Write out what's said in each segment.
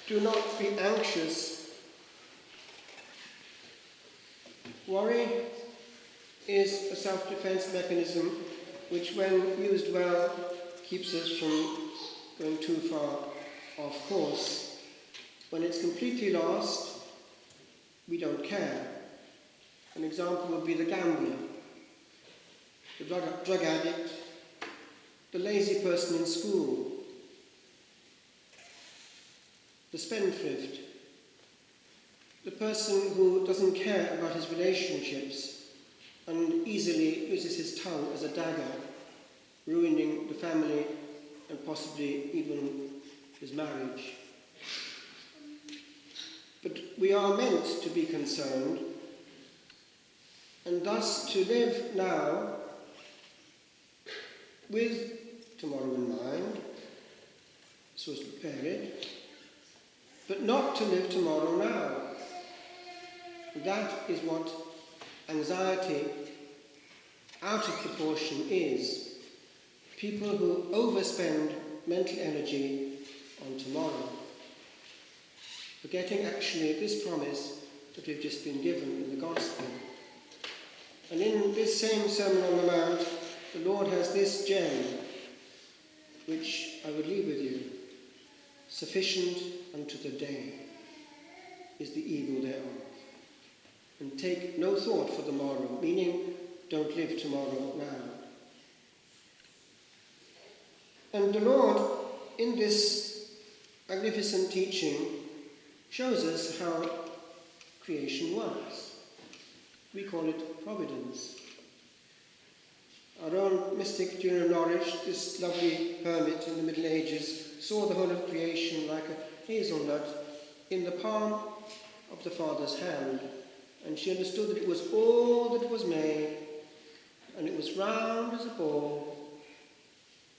do not be anxious. Worry is a self-defense mechanism which, when used well, keeps us from going too far off course. When it's completely lost, we don't care. An example would be the gambler, the drug addict, the lazy person in school, the spendthrift, the person who doesn't care about his relationships and easily uses his tongue as a dagger, ruining the family and possibly even his marriage. But we are meant to be concerned, and thus to live now with tomorrow in mind, so as to prepare it, but not to live tomorrow now. That is what anxiety out of proportion is. People who overspend mental energy on tomorrow, forgetting actually this promise that we've just been given in the Gospel. And in this same Sermon on the Mount, the Lord has this gem, which I would leave with you. Sufficient unto the day is the evil thereof. And take no thought for the morrow, meaning don't live tomorrow now. And the Lord, in this magnificent teaching, shows us how creation works. We call it providence. Our own mystic Julian of Norwich, this lovely hermit in the Middle Ages, saw the whole of creation like a hazelnut in the palm of the Father's hand, and she understood that it was all that was made, and it was round as a ball,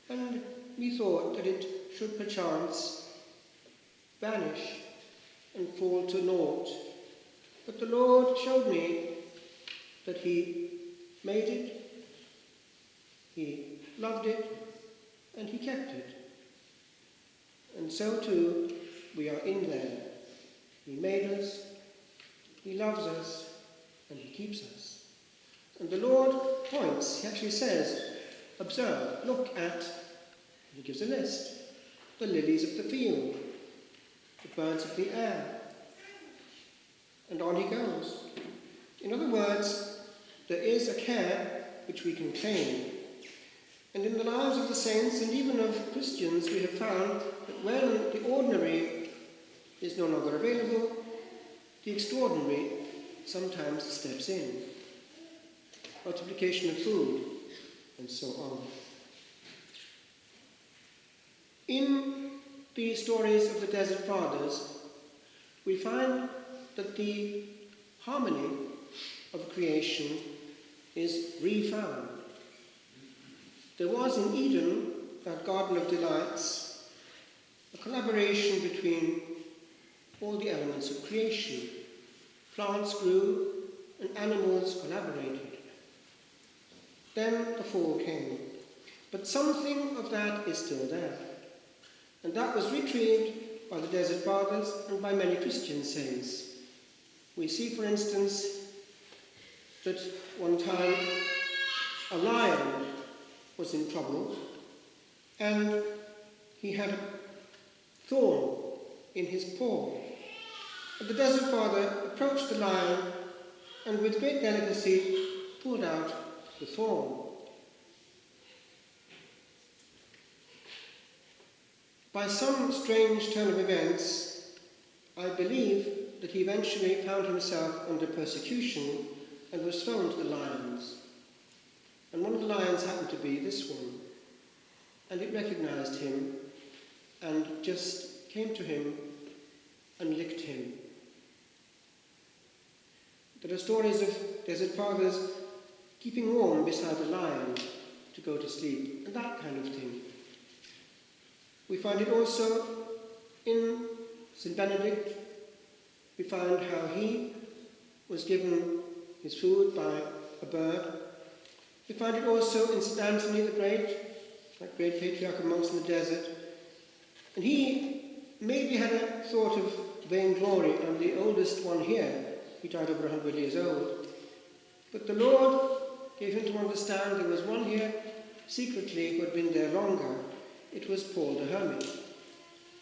and we thought that it should perchance vanish and fall to naught. But the Lord showed me that He made it, He loved it, and He kept it. And so too, we are in there. He made us, He loves us, and He keeps us. And the Lord points, He actually says, observe, look at, He gives a list, the lilies of the field, the birds of the air, and on He goes. In other words, there is a care which we can claim. And in the lives of the saints, and even of Christians, we have found that when the ordinary is no longer available, the extraordinary sometimes steps in. Multiplication of food, and so on. In the stories of the Desert Fathers, we find that the harmony of creation is refound. There was in Eden, that Garden of Delights, a collaboration between all the elements of creation. Plants grew and animals collaborated. Then the fall came. But something of that is still there. And that was retrieved by the Desert Fathers and by many Christian saints. We see, for instance, that one time a lion was in trouble, and he had a thorn in his paw. And the Desert Father approached the lion and with great delicacy pulled out the thorn. By some strange turn of events, I believe that he eventually found himself under persecution and was thrown to the lions. And one of the lions happened to be this one. And it recognized him and just came to him and licked him. There are stories of Desert Fathers keeping warm beside a lion to go to sleep, and that kind of thing. We find it also in St. Benedict. We find how he was given his food by a bird. We find it also in St. Anthony the Great, that great patriarch of monks in the desert. And he maybe had a thought of vainglory. I'm the oldest one here. He died over 100 years old. But the Lord gave him to understand there was one here secretly who had been there longer. It was Paul the Hermit.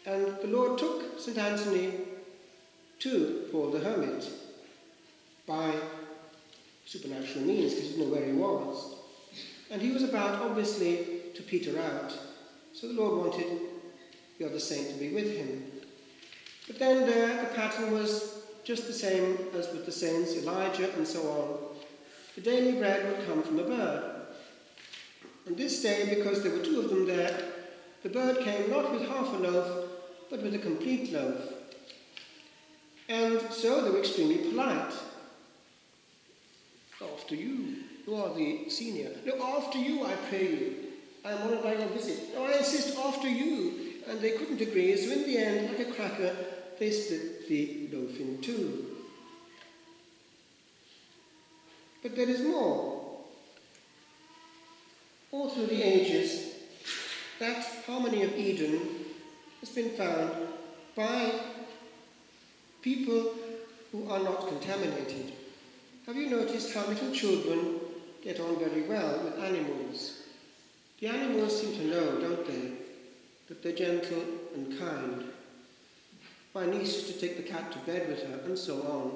And the Lord took St. Anthony to Paul the Hermit by supernatural means, because he didn't know where he was. And he was about, obviously, to peter out. So the Lord wanted the other saint to be with him. But then there, the pattern was just the same as with the saints, Elijah and so on. The daily bread would come from a bird. And this day, because there were two of them there, the bird came not with half a loaf, but with a complete loaf. And so they were extremely polite. After you are the senior. No, after you, I pray you. I am honoured by your visit. No, I insist, after you. And they couldn't agree, so in the end, like a cracker, they split the loaf in two. But there is more. All through the ages, that harmony of Eden has been found by people who are not contaminated. Have you noticed how little children get on very well with animals? The animals seem to know, don't they, that they're gentle and kind. My niece used to take the cat to bed with her, and so on.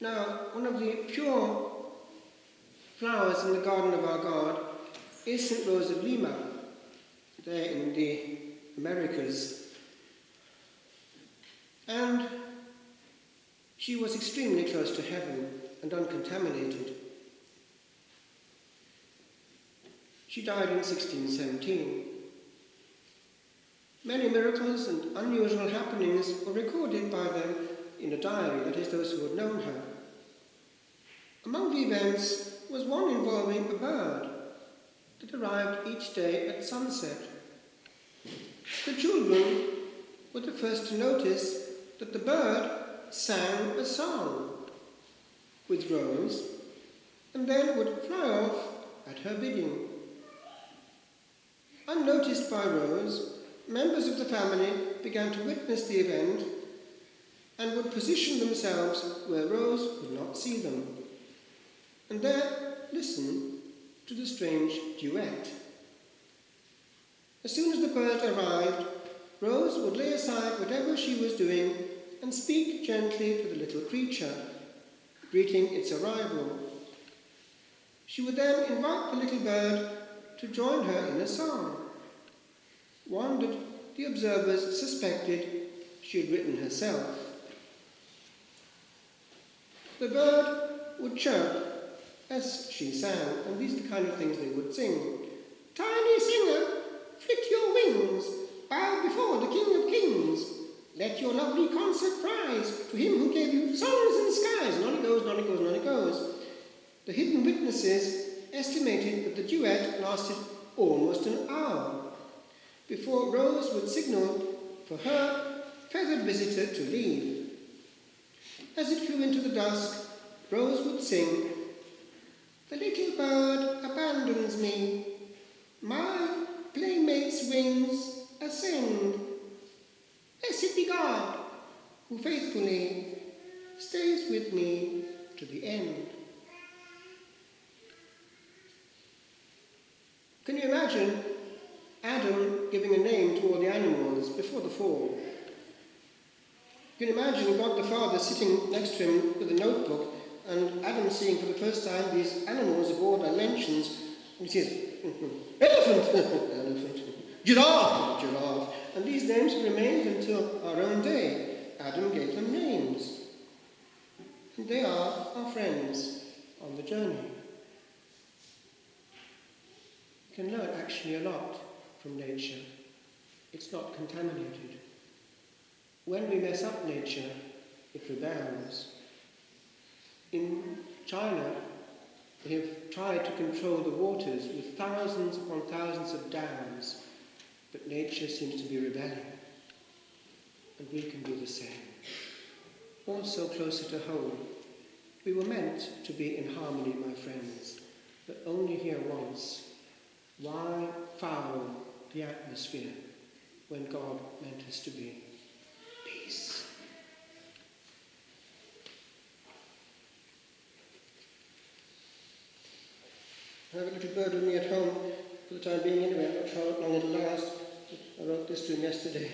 Now, one of the pure flowers in the garden of our God is St. Rose of Lima, there in the Americas. And she was extremely close to heaven and uncontaminated. She died in 1617. Many miracles and unusual happenings were recorded by them in a diary, that is, those who had known her. Among the events was one involving a bird that arrived each day at sunset. The children were the first to notice that the bird sang a song with Rose and then would fly off at her bidding. Unnoticed by Rose, members of the family began to witness the event and would position themselves where Rose could not see them, and there listen to the strange duet. As soon as the bird arrived, Rose would lay aside whatever she was doing and speak gently to the little creature, greeting its arrival. She would then invite the little bird to join her in a song, one that the observers suspected she had written herself. The bird would chirp as she sang, and these are the kind of things they would sing. Tiny singer, flit your wings, bow before the King of Kings. Let your lovely concert prize to him who gave you songs in the skies. And on it goes, and on it goes, and on it goes. The hidden witnesses estimated that the duet lasted almost an hour before Rose would signal for her feathered visitor to leave. As it flew into the dusk, Rose would sing, "The little bird abandons me, my playmate's wings ascend. Blessed be God, who faithfully stays with me to the end." Can you imagine Adam giving a name to all the animals before the fall? You can imagine God the Father sitting next to him with a notebook, and Adam seeing for the first time these animals of all dimensions, and he says, elephant, elephant, giraffe, giraffe, and these names remained until our own day. Adam gave them names, and they are our friends on the journey. We can learn actually a lot from nature. It's not contaminated. When we mess up nature, it rebels. In China, they have tried to control the waters with thousands upon thousands of dams, but nature seems to be rebelling. And we can do the same. Also closer to home, we were meant to be in harmony, my friends, but only here once. Why foul the atmosphere? when God meant us to be peace. I have a little bird with me at home for the time being anyway. I'm not sure how long it'll last. I wrote this to him yesterday.